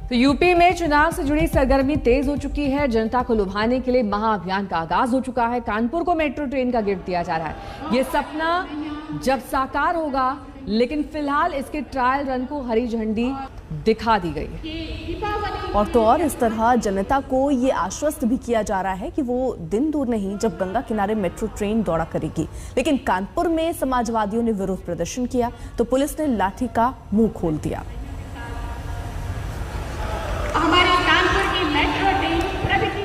तो यूपी में चुनाव से जुड़ी सरगर्मी तेज हो चुकी है। जनता को लुभाने के लिए महाअभियान का आगाज हो चुका है। कानपुर को मेट्रो ट्रेन का गिफ्ट दिया जा रहा है। ये सपना जब साकार होगा, लेकिन फिलहाल इसके ट्रायल रन को हरी झंडी दिखा दी गई है। और तो और इस तरह जनता को ये आश्वस्त भी किया जा रहा है कि वो दिन दूर नहीं जब गंगा किनारे मेट्रो ट्रेन दौड़ा करेगी। लेकिन कानपुर में समाजवादियों ने विरोध प्रदर्शन किया तो पुलिस ने लाठी का मुंह खोल दिया।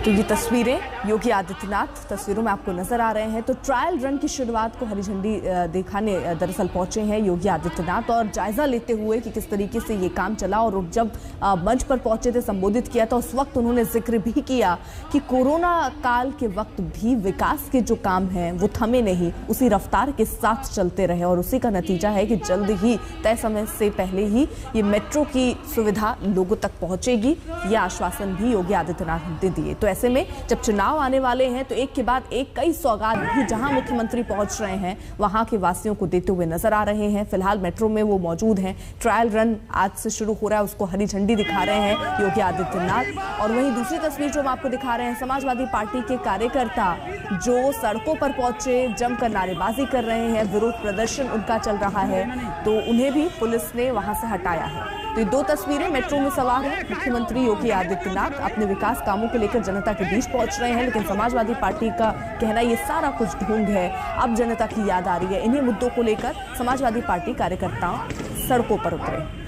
तो ये तस्वीरें योगी आदित्यनाथ तस्वीरों में आपको नजर आ रहे हैं। तो ट्रायल रन की शुरुआत को हरी झंडी दिखाने दरअसल पहुंचे हैं योगी आदित्यनाथ और जायजा लेते हुए कि किस तरीके से ये काम चला। और जब मंच पर पहुंचे थे, संबोधित किया था, उस वक्त उन्होंने जिक्र भी किया कि कोरोना काल के वक्त भी विकास के जो काम हैं वो थमे नहीं, उसी रफ्तार के साथ चलते रहे। और उसी का नतीजा है कि जल्द ही तय समय से पहले ही ये मेट्रो की सुविधा लोगों तक पहुंचेगी। ये आश्वासन भी योगी आदित्यनाथ ने दिए। तो ऐसे में जब चुनाव आने वाले हैं तो एक के बाद एक कई सौगात भी जहां मुख्यमंत्री पहुंच रहे हैं वहां के वासियों को देते हुए नजर आ रहे हैं। फिलहाल मेट्रो में वो मौजूद हैं। ट्रायल रन आज से शुरू हो रहा है, उसको हरी झंडी दिखा रहे हैं योगी आदित्यनाथ। और वहीं दूसरी तस्वीर जो हम आपको दिखा रहे हैं, समाजवादी पार्टी के कार्यकर्ता जो सड़कों पर पहुंचे, जमकर नारेबाजी कर रहे हैं, विरोध प्रदर्शन उनका चल रहा है, तो उन्हें भी पुलिस ने वहां से हटाया है। तो ये दो तस्वीरें मेट्रो में सवार हैं। मुख्यमंत्री योगी आदित्यनाथ अपने विकास कामों को लेकर जनता के बीच पहुंच रहे हैं, लेकिन समाजवादी पार्टी का कहना ये सारा कुछ ढोंग है, अब जनता की याद आ रही है। इन्हीं मुद्दों को लेकर समाजवादी पार्टी कार्यकर्ता सड़कों पर उतरे।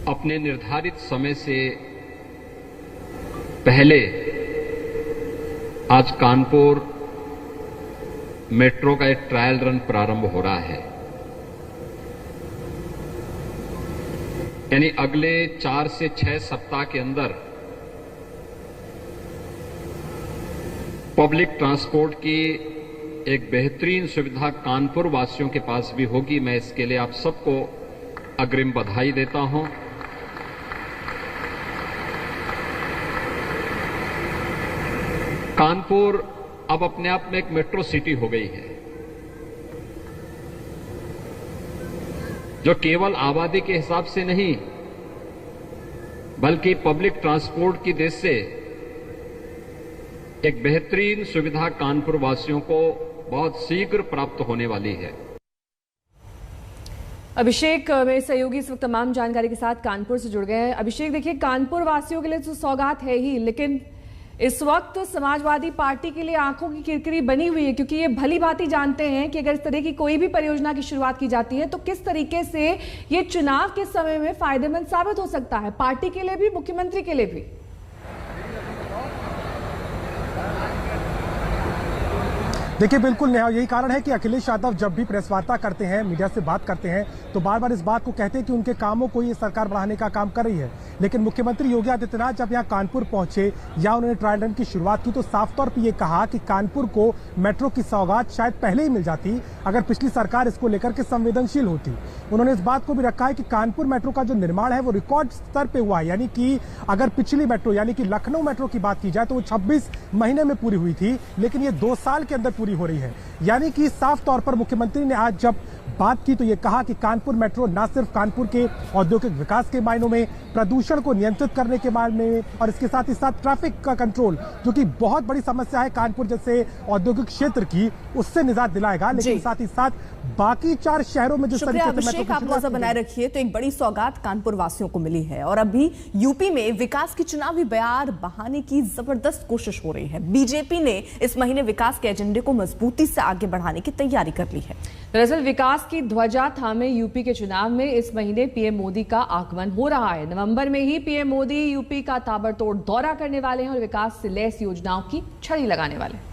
अपने निर्धारित समय से पहले आज कानपुर मेट्रो का एक ट्रायल रन प्रारंभ हो रहा है। यानी अगले 4 से 6 सप्ताह के अंदर पब्लिक ट्रांसपोर्ट की एक बेहतरीन सुविधा कानपुर वासियों के पास भी होगी। मैं इसके लिए आप सबको अग्रिम बधाई देता हूं। कानपुर अब अपने आप में एक मेट्रो सिटी हो गई है, जो केवल आबादी के हिसाब से नहीं बल्कि पब्लिक ट्रांसपोर्ट की दृष्टि से एक बेहतरीन सुविधा कानपुर वासियों को बहुत शीघ्र प्राप्त होने वाली है। अभिषेक मेरे सहयोगी इस वक्त तमाम जानकारी के साथ कानपुर से जुड़ गए हैं। अभिषेक, देखिए, कानपुर वासियों के लिए तो सौगात है ही, लेकिन इस वक्त समाजवादी पार्टी के लिए आंखों की किरकिरी बनी हुई है, क्योंकि ये भली भांति जानते हैं कि अगर इस तरह की कोई भी परियोजना की शुरुआत की जाती है तो किस तरीके से ये चुनाव के समय में फायदेमंद साबित हो सकता है, पार्टी के लिए भी, मुख्यमंत्री के लिए भी। देखिए, बिल्कुल नेहा, यही कारण है कि अखिलेश यादव जब भी प्रेस वार्ता करते हैं, मीडिया से बात करते हैं, तो बार बार इस बात को कहते हैं कि उनके कामों को ये सरकार बढ़ाने का काम कर रही है। लेकिन मुख्यमंत्री योगी आदित्यनाथ जब यहाँ कानपुर पहुंचे या उन्होंने ट्रायल रन की शुरुआत की तो साफ तौर पर ये कहा कि कानपुर को मेट्रो की सौगात शायद पहले ही मिल जाती अगर पिछली सरकार इसको लेकर के संवेदनशील होती। उन्होंने इस बात को भी रखा है कि कानपुर मेट्रो का जो निर्माण है वो रिकॉर्ड स्तर पे हुआ है। यानी कि अगर पिछली मेट्रो यानी कि लखनऊ मेट्रो की बात की जाए तो वो 26 महीने में पूरी हुई थी, लेकिन ये 2 साल के अंदर पूरी हो रही है। यानी कि साफ तौर पर मुख्यमंत्री ने आज जब बात की तो ये कहा कि कानपुर मेट्रो न सिर्फ कानपुर के औद्योगिक विकास के मायनों में, प्रदूषण को नियंत्रित करने के मायने में, और इसके साथ ही साथ ट्रैफिक का कंट्रोल, जो कि बहुत बड़ी समस्या है कानपुर जैसे औद्योगिक क्षेत्र की, उससे निजात दिलाएगा। लेकिन साथ ही साथ बाकी 4 शहरों में जिस तरीके से मेट्रो आप नजर बनाए रखिए, तो एक बड़ी सौगात कानपुर वासियों को मिली है। और अभी यूपी में विकास की चुनावी बयार बहाने की जबरदस्त कोशिश हो रही है। बीजेपी ने इस महीने विकास के एजेंडे को मजबूती से आगे बढ़ाने की तैयारी कर ली है। दरअसल विकास की ध्वजा थामे यूपी के चुनाव में इस महीने पीएम मोदी का आगमन हो रहा है। नवंबर में ही पीएम मोदी यूपी का ताबड़तोड़ दौरा करने वाले हैं और विकास से लैस योजनाओं की छड़ी लगाने वाले हैं।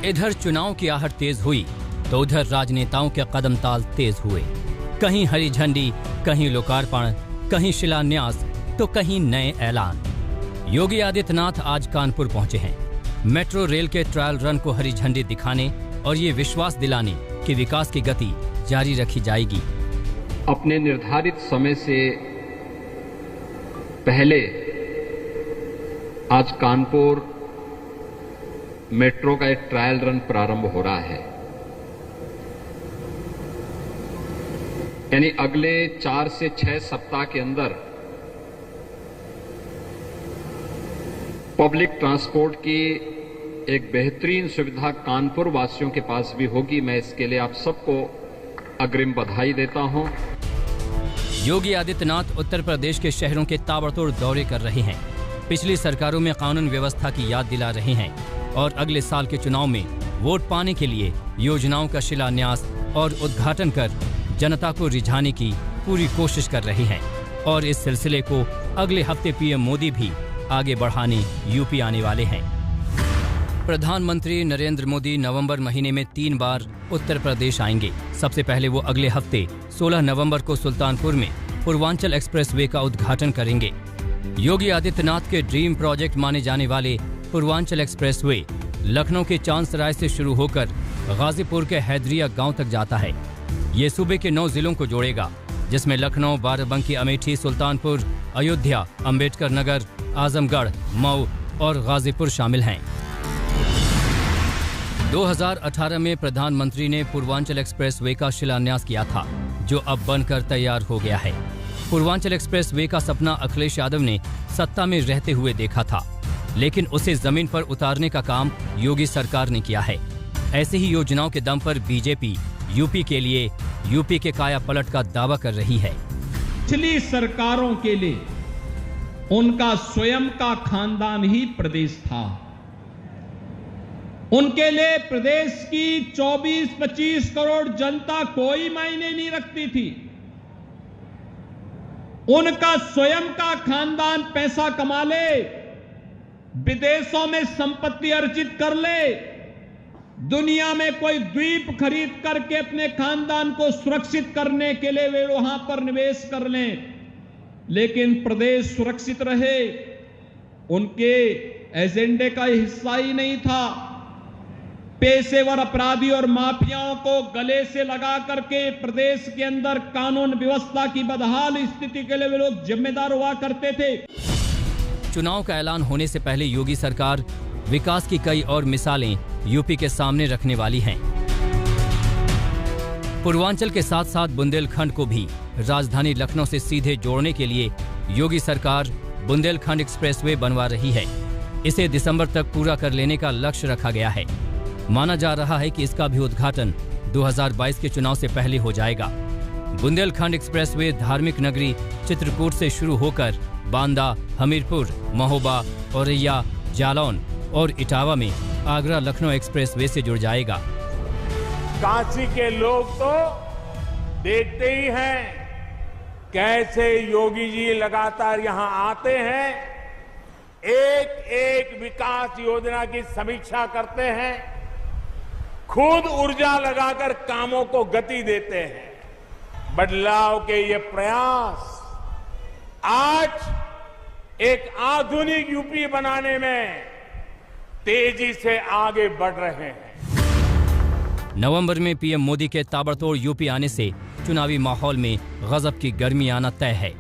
इधर चुनाव की आहट तेज हुई तो उधर राजनेताओं के कदम ताल तेज हुए। कहीं हरी झंडी, कहीं लोकार्पण, कहीं शिलान्यास तो कहीं नए ऐलान। योगी आदित्यनाथ आज कानपुर पहुंचे हैं। मेट्रो रेल के ट्रायल रन को हरी झंडी दिखाने और ये विश्वास दिलाने कि विकास की गति जारी रखी जाएगी। अपने निर्धारित समय से पहले आज कानपुर मेट्रो का एक ट्रायल रन प्रारंभ हो रहा है। यानी अगले 4 से 6 सप्ताह के अंदर पब्लिक ट्रांसपोर्ट की एक बेहतरीन सुविधा कानपुर वासियों के पास भी होगी। मैं इसके लिए आप सबको अग्रिम बधाई देता हूं। योगी आदित्यनाथ उत्तर प्रदेश के शहरों के ताबड़तोड़ दौरे कर रहे हैं, पिछली सरकारों में कानून व्यवस्था की याद दिला रहे हैं और अगले साल के चुनाव में वोट पाने के लिए योजनाओं का शिलान्यास और उद्घाटन कर जनता को रिझाने की पूरी कोशिश कर रहे हैं। और इस सिलसिले को अगले हफ्ते पीएम मोदी भी आगे बढ़ाने यूपी आने वाले हैं। प्रधानमंत्री नरेंद्र मोदी नवंबर महीने में 3 बार उत्तर प्रदेश आएंगे। सबसे पहले वो अगले हफ्ते 16 नवंबर को सुल्तानपुर में पूर्वांचल एक्सप्रेसवे का उद्घाटन करेंगे। योगी आदित्यनाथ के ड्रीम प्रोजेक्ट माने जाने वाले पूर्वांचल एक्सप्रेसवे लखनऊ के चांदसराय से शुरू होकर गाजीपुर के हैदरिया गांव तक जाता है। ये सूबे के 9 जिलों को जोड़ेगा, जिसमें लखनऊ, बाराबंकी, अमेठी, सुल्तानपुर, अयोध्या, अंबेडकर नगर, आजमगढ़, मऊ और गाजीपुर शामिल हैं। 2018 में प्रधानमंत्री ने पूर्वांचल एक्सप्रेसवे का शिलान्यास किया था, जो अब बनकर तैयार हो गया है। पूर्वांचल एक्सप्रेसवे का सपना अखिलेश यादव ने सत्ता में रहते हुए देखा था, लेकिन उसे जमीन पर उतारने का काम योगी सरकार ने किया है। ऐसी ही योजनाओं के दम पर बीजेपी यूपी के लिए यूपी के काया पलट का दावा कर रही है। पिछली सरकारों के लिए उनका स्वयं का खानदान ही प्रदेश था। उनके लिए प्रदेश की 24-25 करोड़ जनता कोई मायने नहीं रखती थी। उनका स्वयं का खानदान पैसा कमा ले, विदेशों में संपत्ति अर्जित कर ले, दुनिया में कोई द्वीप खरीद करके अपने खानदान को सुरक्षित करने के लिए वे वहां पर निवेश कर लें, लेकिन प्रदेश सुरक्षित रहे उनके एजेंडे का हिस्सा ही नहीं था। पेशेवर अपराधी और माफियाओं को गले से लगा करके प्रदेश के अंदर कानून व्यवस्था की बदहाल स्थिति के लिए वे लोग जिम्मेदार हुआ करते थे। चुनाव का ऐलान होने से पहले योगी सरकार विकास की कई और मिसालें यूपी के सामने रखने वाली हैं। पूर्वांचल के साथ साथ बुंदेलखंड को भी राजधानी लखनऊ से सीधे जोड़ने के लिए योगी सरकार बुंदेलखंड एक्सप्रेसवे बनवा रही है। इसे दिसंबर तक पूरा कर लेने का लक्ष्य रखा गया है। माना जा रहा है कि इसका भी उद्घाटन 2022 के चुनाव से पहले हो जाएगा। बुंदेलखंड एक्सप्रेसवे धार्मिक नगरी चित्रकूट से शुरू होकर बांदा, हमीरपुर, महोबा, औरैया, जालौन और इटावा में आगरा लखनऊ एक्सप्रेसवे से जुड़ जाएगा। काशी के लोग तो देखते ही हैं कैसे योगी जी लगातार यहां आते हैं, एक एक विकास योजना की समीक्षा करते हैं, खुद ऊर्जा लगाकर कामों को गति देते हैं। बदलाव के ये प्रयास आज एक आधुनिक यूपी बनाने में तेजी से आगे बढ़ रहे हैं। नवंबर में पीएम मोदी के ताबड़तोड़ यूपी आने से चुनावी माहौल में गजब की गर्मी आना तय है।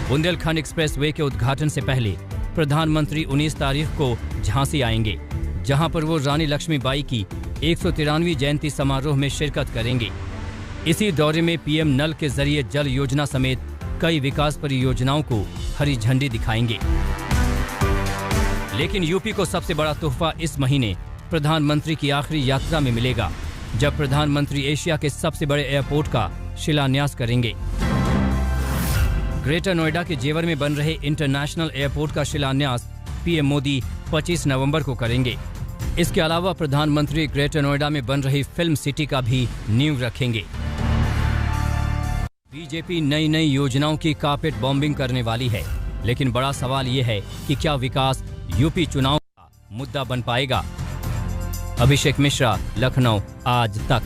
बुंदेलखंड एक्सप्रेसवे के उद्घाटन से पहले प्रधानमंत्री 19 तारीख को झांसी आएंगे, जहां पर वो रानी लक्ष्मीबाई की 193वीं जयंती समारोह में शिरकत करेंगे। इसी दौरे में पीएम नल के जरिए जल योजना समेत कई विकास परियोजनाओं को हरी झंडी दिखाएंगे। लेकिन यूपी को सबसे बड़ा तोहफा इस महीने प्रधानमंत्री की आखिरी यात्रा में मिलेगा, जब प्रधानमंत्री एशिया के सबसे बड़े एयरपोर्ट का शिलान्यास करेंगे। ग्रेटर नोएडा के जेवर में बन रहे इंटरनेशनल एयरपोर्ट का शिलान्यास पीएम मोदी 25 नवंबर को करेंगे। इसके अलावा प्रधानमंत्री ग्रेटर नोएडा में बन रही फिल्म सिटी का भी नींव रखेंगे। बीजेपी नई नई योजनाओं की कारपेट बॉम्बिंग करने वाली है, लेकिन बड़ा सवाल ये है कि क्या विकास यूपी चुनाव का मुद्दा बन पाएगा। अभिषेक मिश्रा, लखनऊ, आज तक।